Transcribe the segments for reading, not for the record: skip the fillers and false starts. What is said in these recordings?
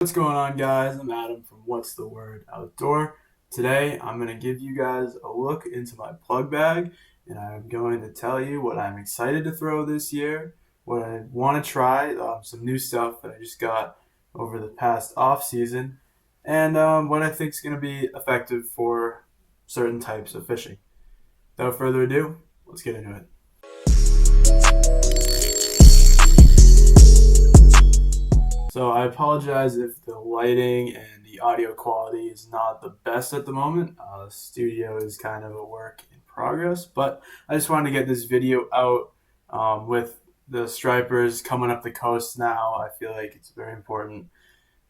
What's going on, guys? I'm Adam from What's the Word Outdoor. Today I'm going to give you guys a look into my plug bag, and I'm going to tell you what I'm excited to throw this year, what I want to try, some new stuff that I just got over the past off season, and what I think is going to be effective for certain types of fishing. Without further ado, let's get into it. So I apologize if the lighting and the audio quality is not the best at the moment. The studio is kind of a work in progress, but I just wanted to get this video out with the stripers coming up the coast now. I feel like it's very important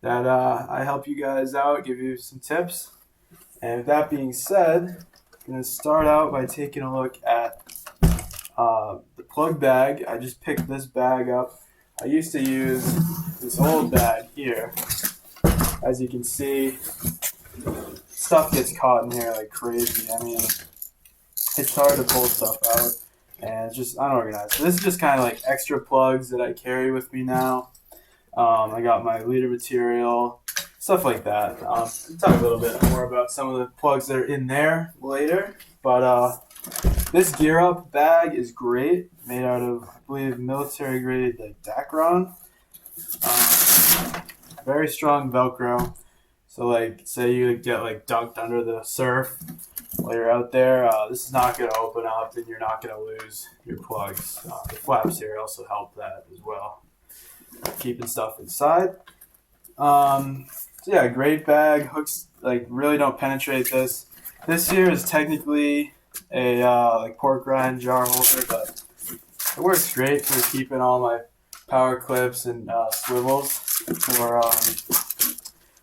that I help you guys out, give you some tips. And with that being said, I'm going to start out by taking a look at the plug bag. I just picked this bag up. I used to use this old bag here. As you can see, stuff gets caught in here like crazy. I mean, it's hard to pull stuff out, and it's just unorganized. So this is just kind of like extra plugs that I carry with me now. I got my leader material, stuff like that. I'll talk a little bit more about some of the plugs that are in there later. But this Gear Up bag is great, made out of, I believe, military grade like Dacron. Very strong Velcro. So like, say you get like dunked under the surf while you're out there, this is not going to open up and you're not going to lose your plugs. The flaps here also help that as well, keeping stuff inside. So yeah, great bag. Hooks like really don't penetrate this. This here is technically a like pork rind jar holder, but it works great for keeping all my power clips and swivels for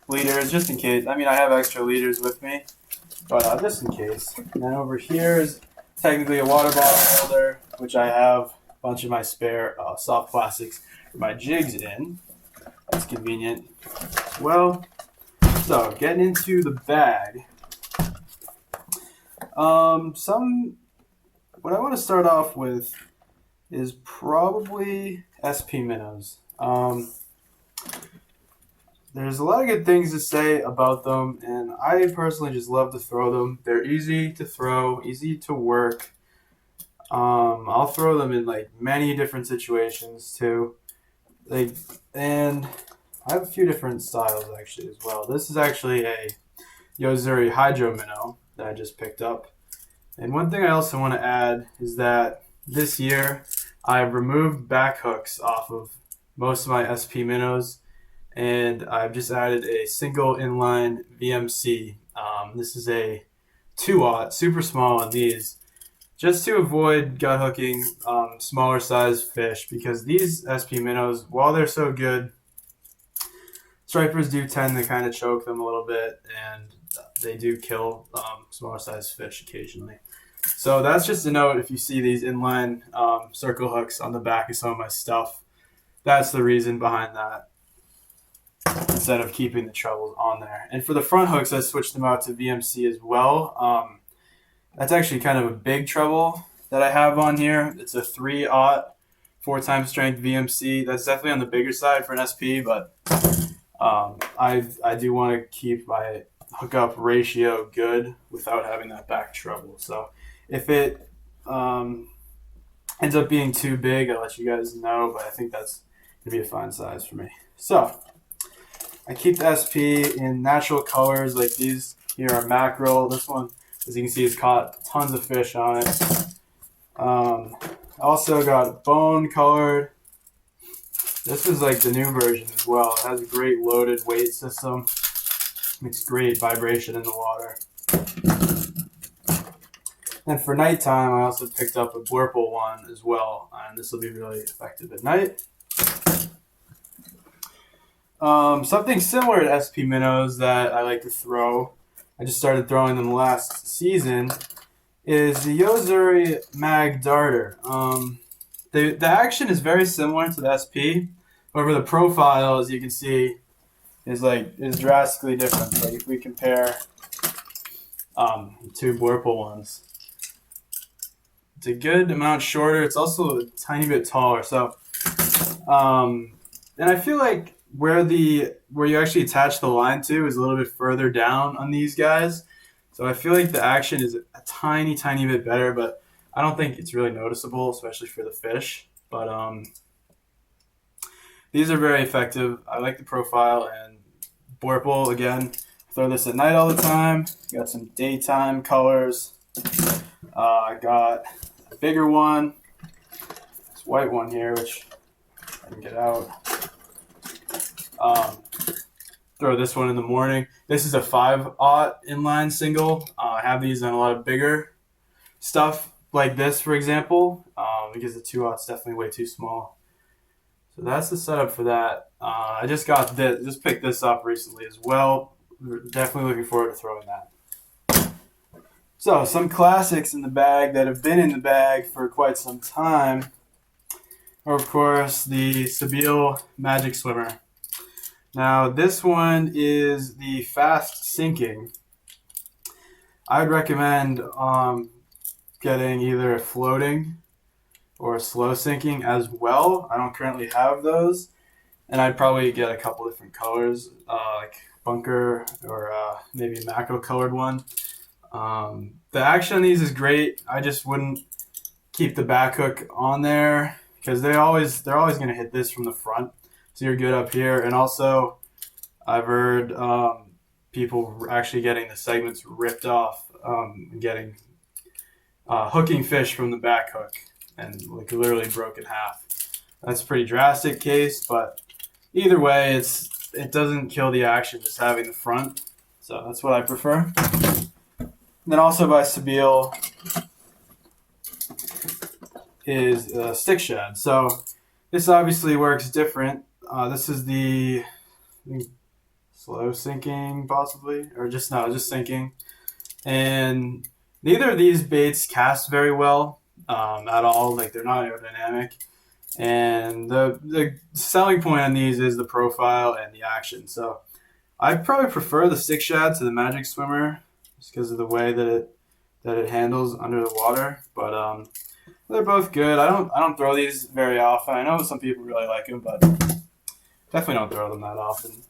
leaders, just in case. I mean, I have extra leaders with me, but just in case. And then over here is technically a water bottle holder, which I have a bunch of my spare soft plastics for my jigs in. That's convenient. Well, so getting into the bag. What I want to start off with is probably SP minnows. There's a lot of good things to say about them, and I personally just love to throw them. They're easy to throw, easy to work. I'll throw them in like many different situations too. And I have a few different styles actually as well. This is actually a Yo-Zuri Hydro Minnow that I just picked up. And one thing I also want to add is that this year I've removed back hooks off of most of my SP minnows, and I've just added a single inline VMC. This is a 2/0, super small on these, just to avoid gut hooking smaller size fish, because these SP minnows, while they're so good, stripers do tend to kind of choke them a little bit, and they do kill smaller size fish occasionally. So that's just a note. If you see these inline circle hooks on the back of some of my stuff, that's the reason behind that, instead of keeping the trebles on there. And for the front hooks, I switched them out to VMC as well. That's actually kind of a big treble that I have on here. It's a 3/0, 4x strength VMC. That's definitely on the bigger side for an SP, but I do want to keep my hookup ratio good without having that back treble. So if it ends up being too big, I'll let you guys know, but I think that's going to be a fine size for me. So I keep the SP in natural colors, like these here are mackerel. This one, as you can see, has caught tons of fish on it. Also got bone colored. This is like the new version as well. It has a great loaded weight system. Makes great vibration in the water. And for nighttime, I also picked up a Blurple one as well, and this will be really effective at night. Something similar to SP minnows that I like to throw, I just started throwing them last season, is the Yo-Zuri Mag Darter. The action is very similar to the SP, however the profile, as you can see, is drastically different. Like if we compare two Blurple ones, it's a good amount shorter. It's also a tiny bit taller. So, and I feel like where you actually attach the line to is a little bit further down on these guys. So I feel like the action is a tiny bit better, but I don't think it's really noticeable, especially for the fish. But these are very effective. I like the profile, and Borpal again. Throw this at night all the time. Got some daytime colors. I got a bigger one, this white one here, which I can get out. Um, Throw this one in the morning. This is a 5/0 inline single. I have these on a lot of bigger stuff like this, for example, because the 2/0 is definitely way too small. So that's the setup for that. I just got this, just picked this up recently as well. We're definitely looking forward to throwing that. So some classics in the bag that have been in the bag for quite some time are, of course, the Sebile Magic Swimmer. Now, this one is the fast sinking. I would recommend getting either a floating or a slow sinking as well. I don't currently have those, and I'd probably get a couple different colors, like bunker or maybe a Mako colored one. The action on these is great. I just wouldn't keep the back hook on there because they're always going to hit this from the front. So you're good up here, and also I've heard people actually getting the segments ripped off, getting hooking fish from the back hook and like literally broke in half. That's a pretty drastic case, but either way, it doesn't kill the action just having the front. So that's what I prefer. And then also by Sebile is stick shad. So this obviously works different. This is the slow sinking possibly, or just sinking. And neither of these baits cast very well at all. Like they're not aerodynamic. And the selling point on these is the profile and the action. So I probably prefer the stick shad to the Magic Swimmer just because of the way that it handles under the water. But they're both good. I don't throw these very often. I know some people really like them, but definitely don't throw them that often.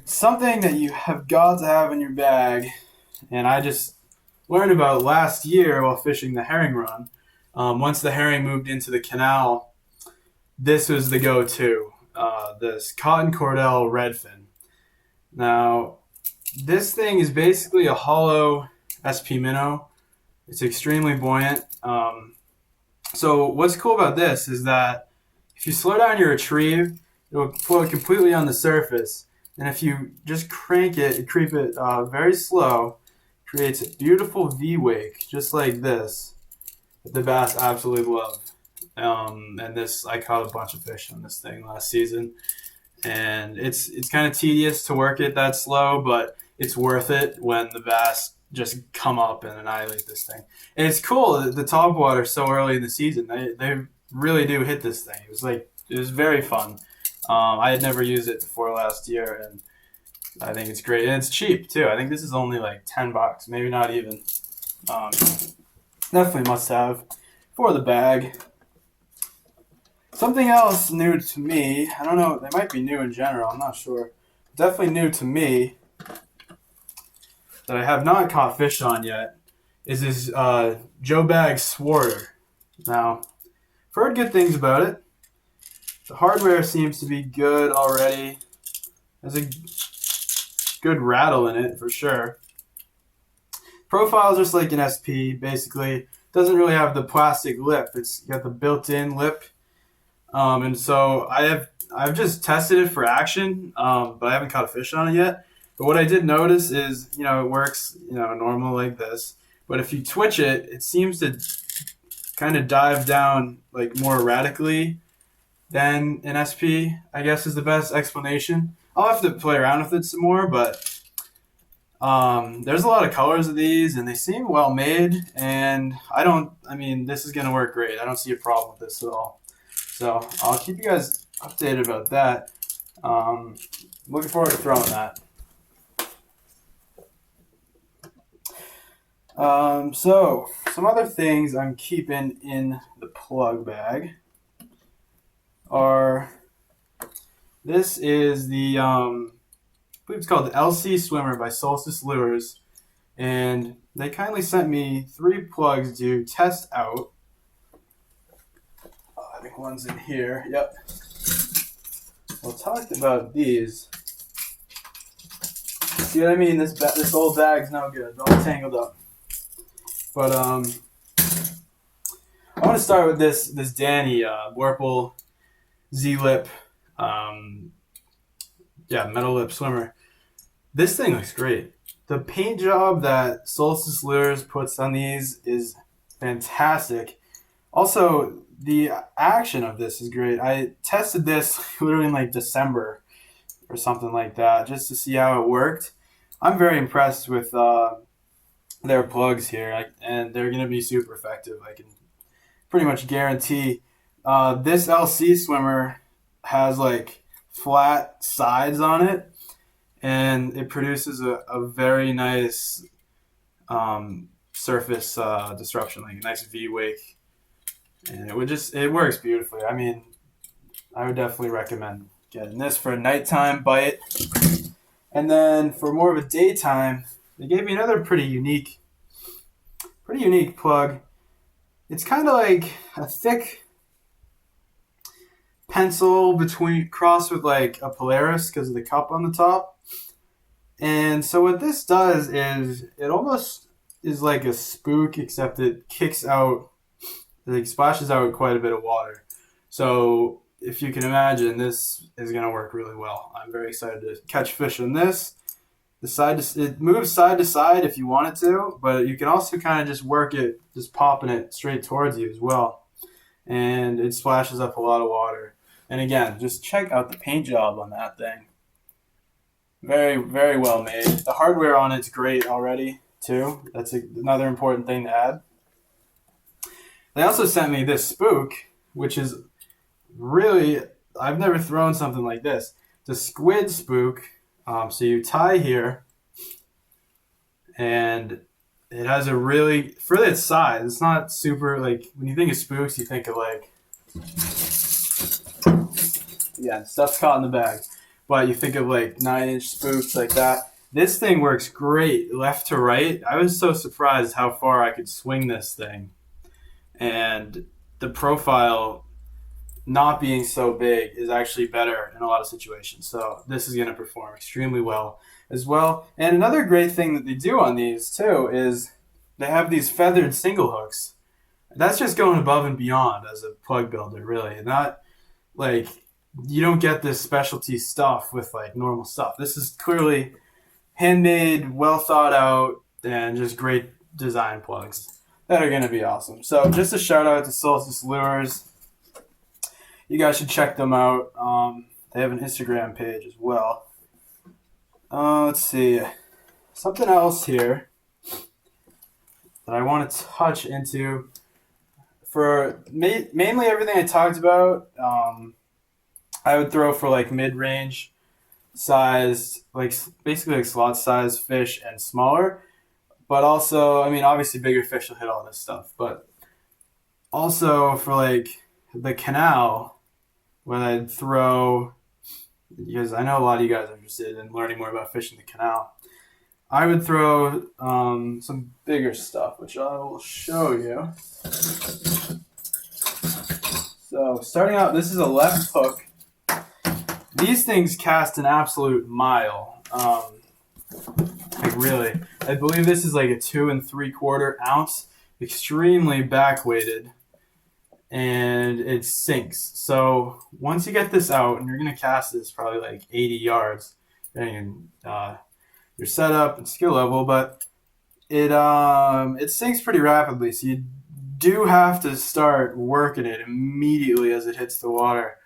Something that you have got to have in your bag, and I just learned about last year while fishing the herring run. Once the herring moved into the canal, this was the go-to. This Cotton Cordell Redfin. Now, this thing is basically a hollow SP minnow. It's extremely buoyant. So what's cool about this is that if you slow down your retrieve, it'll float completely on the surface. And if you just crank it, creep it very slow, creates a beautiful V-wake, just like this, that the bass absolutely love. And this, I caught a bunch of fish on this thing last season. And it's kind of tedious to work it that slow, but it's worth it when the bass just come up and annihilate this thing. And it's cool that the topwater so early in the season. They really do hit this thing. It was very fun. I had never used it before last year, and I think it's great. And it's cheap too. I think this is only like $10, maybe not even. Definitely must have for the bag. Something else new to me, I don't know, they might be new in general, I'm not sure. Definitely new to me that I have not caught fish on yet is this Joe Bag Swarter. Now, I've heard good things about it. The hardware seems to be good already. There's a good rattle in it for sure. Profile's just like an SP, basically. Doesn't really have the plastic lip. It's got the built-in lip. And so I've just tested it for action, but I haven't caught a fish on it yet. But what I did notice is, it works, normal like this. But if you twitch it, it seems to kind of dive down like more erratically than an SP, I guess is the best explanation. I'll have to play around with it some more, but there's a lot of colors of these, and they seem well made. And this is going to work great. I don't see a problem with this at all. So I'll keep you guys updated about that. Looking forward to throwing that. So some other things I'm keeping in the plug bag are This is I believe it's called the LC Swimmer by Solstice Lures, and they kindly sent me 3 plugs to test out. I think one's in here. Yep. We'll talk about these. See what I mean? This old bag's no good. It's all tangled up. But I want to start with this Danny Whirlpool Z-Lip, metal lip swimmer. This thing looks great. The paint job that Solstice Lures puts on these is fantastic. Also, the action of this is great. I tested this literally in like December or something like that just to see how it worked. I'm very impressed with their plugs here, and they're going to be super effective. I can pretty much guarantee. This LC swimmer has like flat sides on it, and it produces a very nice surface disruption, like a nice V wake, and it works beautifully. I mean, I would definitely recommend getting this for a nighttime bite, and then for more of a daytime, they gave me another pretty unique plug. It's kind of like a thick pencil crossed with like a Polaris because of the cup on the top. And so what this does is it almost is like a spook, except it kicks out, like splashes out quite a bit of water. So if you can imagine, this is going to work really well. I'm very excited to catch fish on this. It moves side to side if you want it to, but you can also kind of just work it, just popping it straight towards you as well. And it splashes up a lot of water. And again, just check out the paint job on that thing. Very, very well made. The hardware on it's great already, too. That's another important thing to add. They also sent me this spook, which is really, I've never thrown something like this. It's a squid spook. So you tie here, and it has a really, for its size, it's not super, like, when you think of spooks, you think of like, stuff's caught in the bag. But you think of like 9-inch spooks like that. This thing works great left to right. I was so surprised how far I could swing this thing. And the profile not being so big is actually better in a lot of situations. So this is going to perform extremely well as well. And another great thing that they do on these too is they have these feathered single hooks. That's just going above and beyond as a plug builder, really. Not like you don't get this specialty stuff with like normal stuff. This is clearly handmade, well thought out, and just great design plugs that are going to be awesome. So just a shout out to Solstice Lures. You guys should check them out. They have an Instagram page as well. Let's see. Something else here that I want to touch into. For mainly everything I talked about, I would throw for like mid-range size, like basically like slot size fish and smaller. But also, I mean, obviously bigger fish will hit all this stuff. But also for like the canal, when I'd throw, because I know a lot of you guys are interested in learning more about fishing the canal, I would throw some bigger stuff, which I will show you. So starting out, this is a left hook. These things cast an absolute mile. Like really, I believe this is like a 2 3/4 ounce, extremely back weighted, and it sinks. So once you get this out, and you're gonna cast this probably like 80 yards, depending on your setup and skill level, but it sinks pretty rapidly. So you do have to start working it immediately as it hits the water.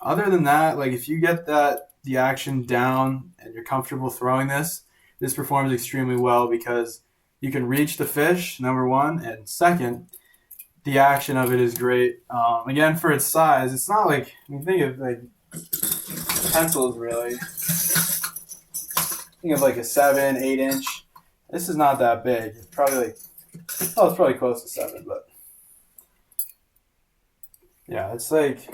Other than that, like if you get the action down and you're comfortable throwing this performs extremely well because you can reach the fish, number one, and second, the action of it is great. Again, for its size, it's not like, I mean, think of like pencils really. Think of like a 7, 8-inch. This is not that big. It's probably like, it's probably close to 7, but yeah, it's like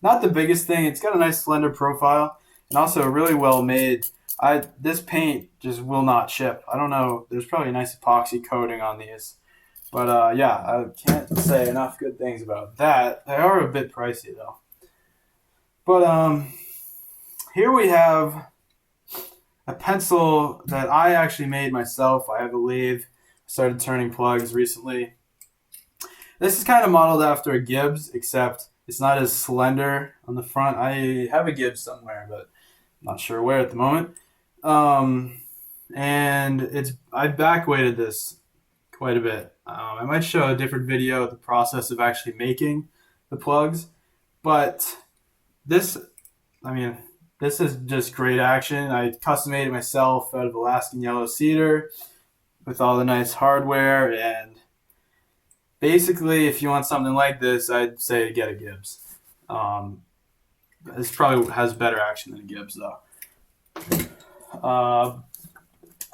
not the biggest thing. It's got a nice slender profile and also really well made. This paint just will not chip. I don't know. There's probably a nice epoxy coating on these, but yeah, I can't say enough good things about that. They are a bit pricey though. But here we have a pencil that I actually made myself. I have a lathe. Started turning plugs recently. This is kind of modeled after a Gibbs, except it's not as slender on the front. I have a Gibbs somewhere, but I'm not sure where at the moment. And I backweighted this quite a bit. I might show a different video of the process of actually making the plugs, but this, I mean, this is just great action. I custom made it myself out of Alaskan yellow cedar with all the nice hardware. And basically, if you want something like this, I'd say get a Gibbs. This probably has better action than a Gibbs, though.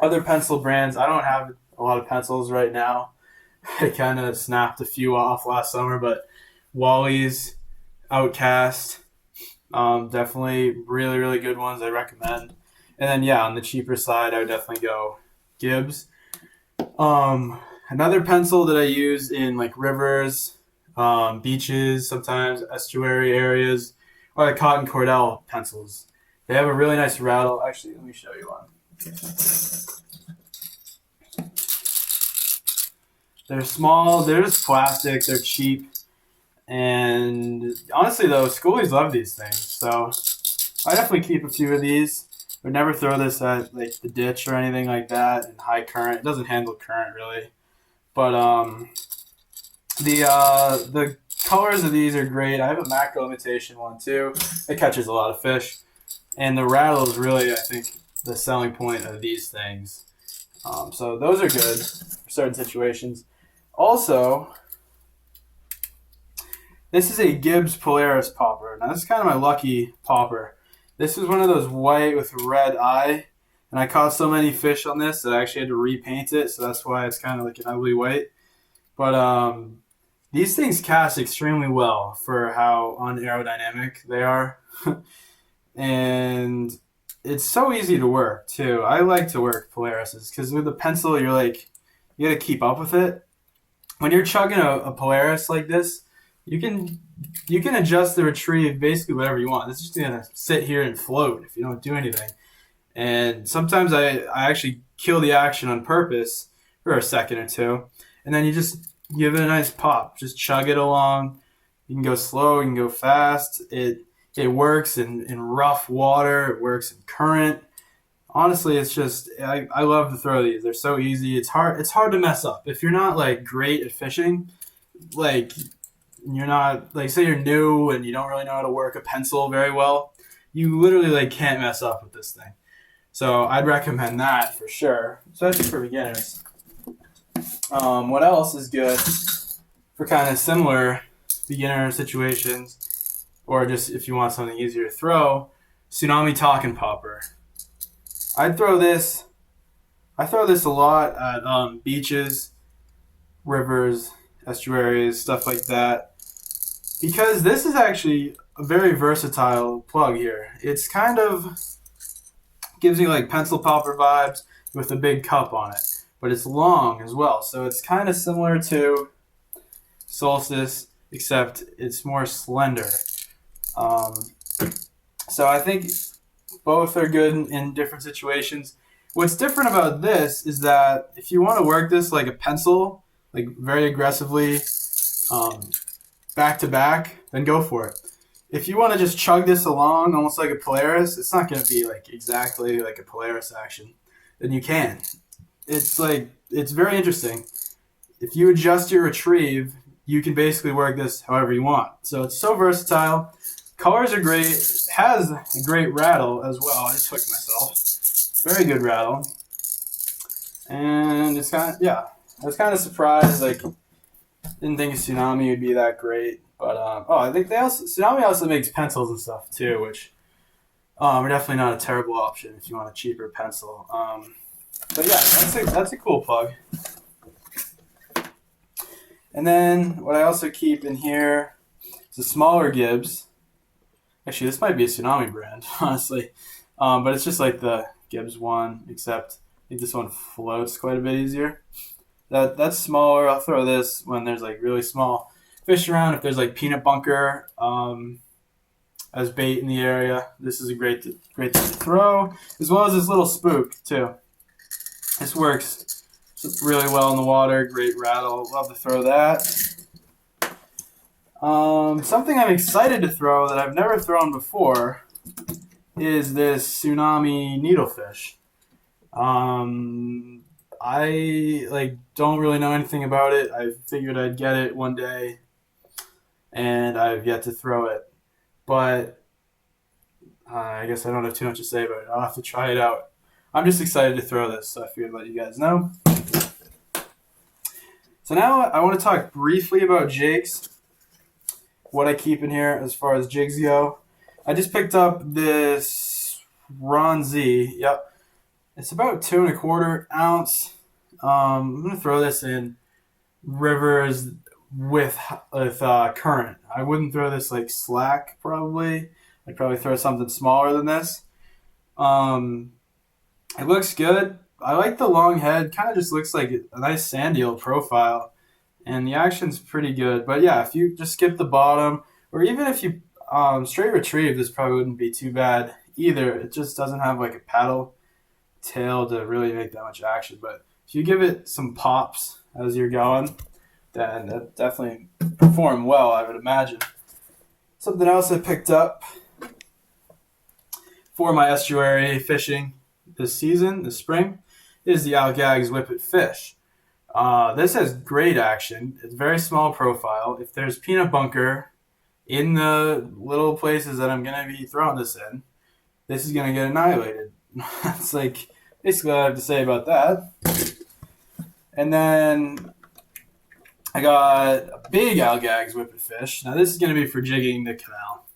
Other pencil brands, I don't have a lot of pencils right now. I kind of snapped a few off last summer, but Wally's, Outcast, definitely really, really good ones I recommend. And then, yeah, on the cheaper side, I would definitely go Gibbs. Another pencil that I use in like rivers, beaches, sometimes estuary areas, are the Cotton Cordell pencils. They have a really nice rattle. Actually, let me show you one. They're small, they're just plastic, they're cheap. And honestly though, schoolies love these things. So I definitely keep a few of these. Would never throw this at like the ditch or anything like that in high current. It doesn't handle current really. But the colors of these are great. I have a macro imitation one too. It catches a lot of fish. And the rattle is really, I think, the selling point of these things. So those are good for certain situations. Also, this is a Gibbs Polaris popper. Now this is kind of my lucky popper. This is one of those white with a red eye. And I caught so many fish on this that I actually had to repaint it. So that's why it's kind of like an ugly white. But these things cast extremely well for how unaerodynamic they are. And it's so easy to work too. I like to work Polarises because with a pencil, you gotta keep up with it. When you're chugging a Polaris like this, you can adjust the retrieve basically whatever you want. It's just gonna sit here and float if you don't do anything. And sometimes I actually kill the action on purpose for a second or two, and then you just give it a nice pop. Just chug it along. You can go slow, you can go fast. It works in rough water. It works in current. Honestly, it's just I love to throw these. They're so easy. It's hard to mess up. If you're not like great at fishing, like you're not like say you're new and you don't really know how to work a pencil very well, you literally like can't mess up with this thing. So I'd recommend that for sure, especially for beginners. What else is good for kind of similar beginner situations, or just if you want something easier to throw? Tsunami Talking Popper. I throw this a lot at beaches, rivers, estuaries, stuff like that, because this is actually a very versatile plug here. It's kind of gives you like pencil popper vibes with a big cup on it, but it's long as well. So it's kind of similar to Solstice, except it's more slender. So I think both are good in different situations. What's different about this is that if you want to work this like a pencil, like very aggressively, back to back, then go for it. If you want to just chug this along almost like a Polaris, it's not going to be like exactly like a Polaris action. Then you can. It's very interesting. If you adjust your retrieve, you can basically work this however you want. So it's so versatile. Colors are great. It has a great rattle as well. I just hooked myself. Very good rattle. And it's kind of, yeah. I was kind of surprised. Like, didn't think a Tsunami would be that great. But, I think Tsunami also makes pencils and stuff too, which are definitely not a terrible option if you want a cheaper pencil. But yeah, that's a cool plug. And then what I also keep in here is a smaller Gibbs. Actually, this might be a Tsunami brand, honestly. But it's just like the Gibbs one, except I think this one floats quite a bit easier. That's smaller. I'll throw this when there's like really small fish around. If there's like peanut bunker as bait in the area, this is a great thing to throw, as well as this little spook too. This works really well in the water. Great rattle. Love to throw that. Something I'm excited to throw that I've never thrown before is this Tsunami needlefish. I like don't really know anything about it. I figured I'd get it one day, and I've yet to throw it. But I guess I don't have too much to say about it. I'll have to try it out. I'm just excited to throw this, so I figured I'd let you guys know. So now I want to talk briefly about jigs. What I keep in here as far as jigs go. I just picked up this Ron Z. Yep. It's about 2¼ ounce. I'm going to throw this in rivers with current. I wouldn't throw this like slack probably. I'd probably throw something smaller than this. It looks good. I like the long head. Kind of just looks like a nice sand eel profile. And the action's pretty good. But yeah, if you just skip the bottom, or even if you straight retrieve, this probably wouldn't be too bad either. It just doesn't have like a paddle tail to really make that much action. But if you give it some pops as you're going, then that definitely perform well, I would imagine. Something else I picked up for my estuary fishing this spring, is the Algags Whippet Fish. This has great action. It's very small profile. If there's peanut bunker in the little places that I'm going to be throwing this in, this is going to get annihilated. That's like basically all I have to say about that. And then I got a big Algags Whippet Fish. Now this is going to be for jigging the canal.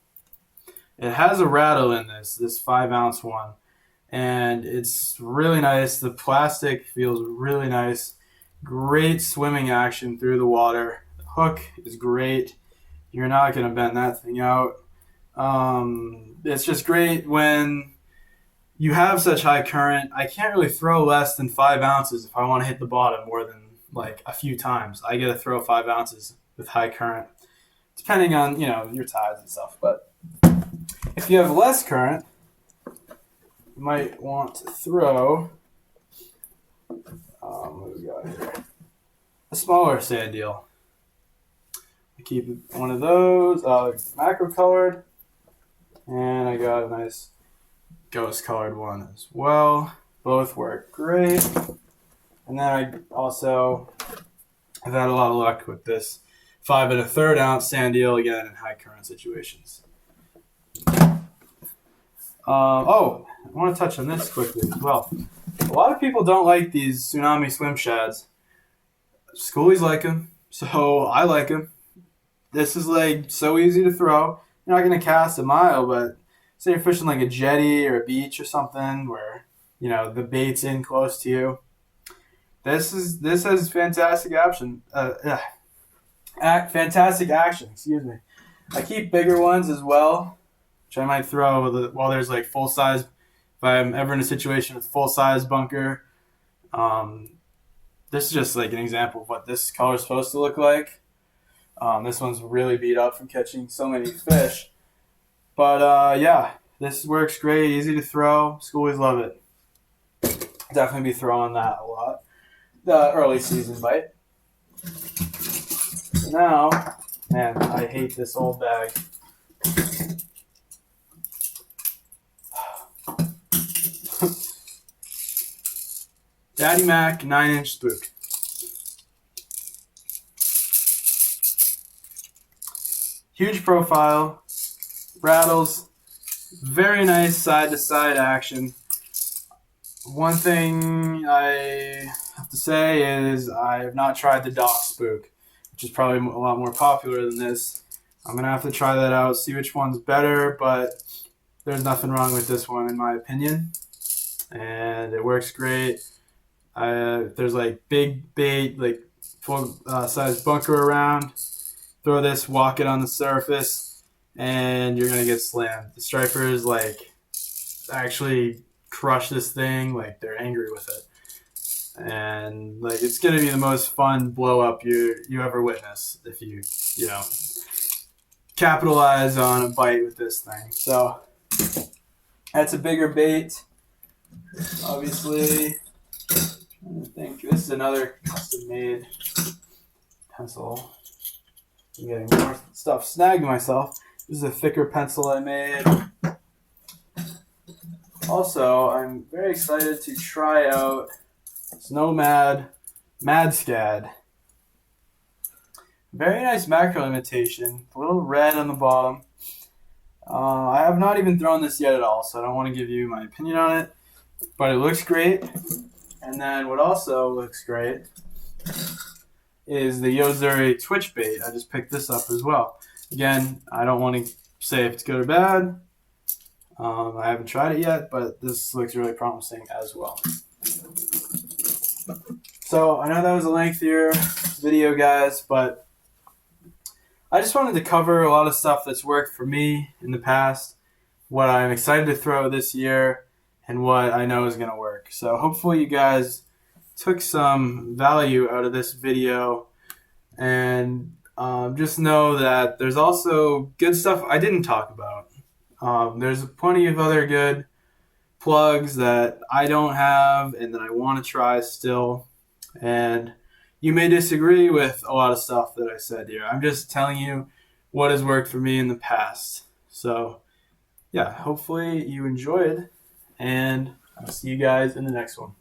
It has a rattle in this 5 ounce one. And it's really nice. The plastic feels really nice. Great swimming action through the water. The hook is great. You're not going to bend that thing out. It's just great when you have such high current. I can't really throw less than 5 ounces if I want to hit the bottom more than like a few times. I got to throw 5 ounces with high current, depending on your tides and stuff. But if you have less current, you might want to throw. What do we got here? A smaller sand eel. I keep one of those, macro colored, and I got a nice ghost colored one as well. Both work great. And then I also have had a lot of luck with this 5 1/3 ounce sand eel, again in high current situations. I want to touch on this quickly as well. A lot of people don't like these Tsunami swim shads. Schoolies like them, so I like them. This is like so easy to throw. You're not going to cast a mile, but say you're fishing like a jetty or a beach or something where the bait's in close to you. This has fantastic action. Fantastic action. Excuse me. I keep bigger ones as well, which I might throw while there's like full size. If I'm ever in a situation with full size bunker, this is just like an example of what this color is supposed to look like. This one's really beat up from catching so many fish. But yeah, this works great. Easy to throw. Schoolies love it. Definitely be throwing that a lot. The early season bite. So now, man, I hate this old bag. Daddy Mac 9-inch spook. Huge profile, rattles, very nice side-to-side action. One thing I have to say is I have not tried the Dock spook, which is probably a lot more popular than this. I'm going to have to try that out, see which one's better, but there's nothing wrong with this one in my opinion. And it works great. If there's like big bait, like full size bunker around, throw this, walk it on the surface, and you're gonna get slammed. The stripers like actually crush this thing, like they're angry with it, and like it's gonna be the most fun blow up you ever witness if you know capitalize on a bite with this thing. So that's a bigger bait, obviously. I think this is another custom made pencil. I'm getting more stuff snagged myself. This is a thicker pencil I made. Also, I'm very excited to try out Snowmad MadScad. Very nice macro imitation. A little red on the bottom. I have not even thrown this yet at all, so I don't want to give you my opinion on it. But it looks great. And then what also looks great is the Yo-Zuri Twitch bait. I just picked this up as well. Again, I don't want to say if it's good or bad. I haven't tried it yet, but this looks really promising as well. So I know that was a lengthier video, guys, but I just wanted to cover a lot of stuff that's worked for me in the past, what I'm excited to throw this year, and what I know is going to work. So hopefully you guys took some value out of this video, and just know that there's also good stuff I didn't talk about. There's plenty of other good plugs that I don't have and that I want to try still. And you may disagree with a lot of stuff that I said here. I'm just telling you what has worked for me in the past. So, yeah, hopefully you enjoyed, and I'll see you guys in the next one.